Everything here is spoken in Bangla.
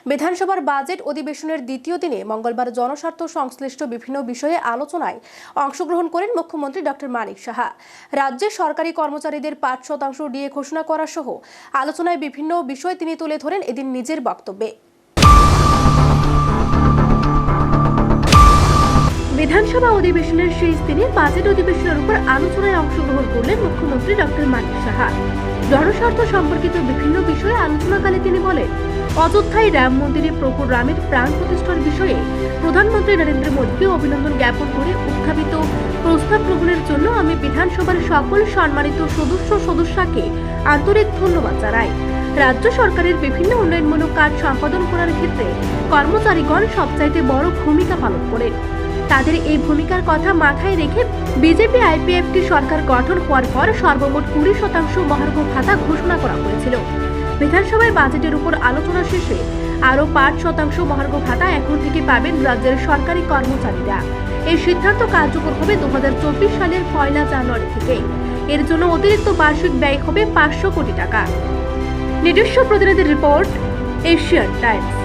বিধানসভার বাজেট অধিবেশনের দ্বিতীয় দিনে মঙ্গলবার জনস্বার্থ সংশ্লিষ্ট বিভিন্ন বিষয়ে আলোচনায় অংশগ্রহণ করেন মুখ্যমন্ত্রী ডক্টর মানিক সাহা। রাজ্যে সরকারি কর্মচারীদের 5% ডিএ ঘোষণা করা সহ আলোচনায় বিভিন্ন বিষয় তিনি তুলে ধরেন এদিন নিজের বক্তব্যে। বিধানসভা অধিবেশনের শেষ দিনে বাজেট অধিবেশনের উপর আলোচনায় অংশগ্রহণ করলেন মুখ্যমন্ত্রী ডক্টর মানিক সাহা। জনস্বার্থ সম্পর্কিত বিভিন্ন বিষয়ে আলোচনাকালে তিনি বলেন, অযোধ্যায় রাম মন্দিরে প্রভু রামের প্রাণ প্রতিষ্ঠার বিষয়ে প্রধানমন্ত্রী নরেন্দ্র মোদীকে অভিনন্দন জ্ঞাপন করে উত্থাপিত প্রস্তাব গ্রহণের জন্য আমি বিধানসভার সকল সম্মানিত সদস্যকে আন্তরিক ধন্যবাদ জানাই। রাজ্য সরকারের বিভিন্ন উন্নয়নমূলক কাজ সম্পাদন করার ক্ষেত্রে কর্মচারীগণ সবচাইতে বড় ভূমিকা পালন করেন। তাদের এই ভূমিকার কথা মাথায় রেখে বিজেপি আইপিএফটি সরকার গঠন হওয়ার পর সর্বমোট 20% মহার্ঘ ভাতা ঘোষণা করা হয়েছিল। বিধানসভায় বাজেটের উপর আলোচনা শেষে আরও 5% মহার্ঘ ভাতা এখন থেকে পাবেন রাজ্যের সরকারি কর্মচারীরা। এই সিদ্ধান্ত কার্যকর হবে 2024 সালের 1 জানুয়ারি থেকে। এর জন্য অতিরিক্ত বার্ষিক ব্যয় হবে 500 কোটি টাকা। নিজস্ব প্রতিনিধির রিপোর্ট, এশিয়ান টাইমস।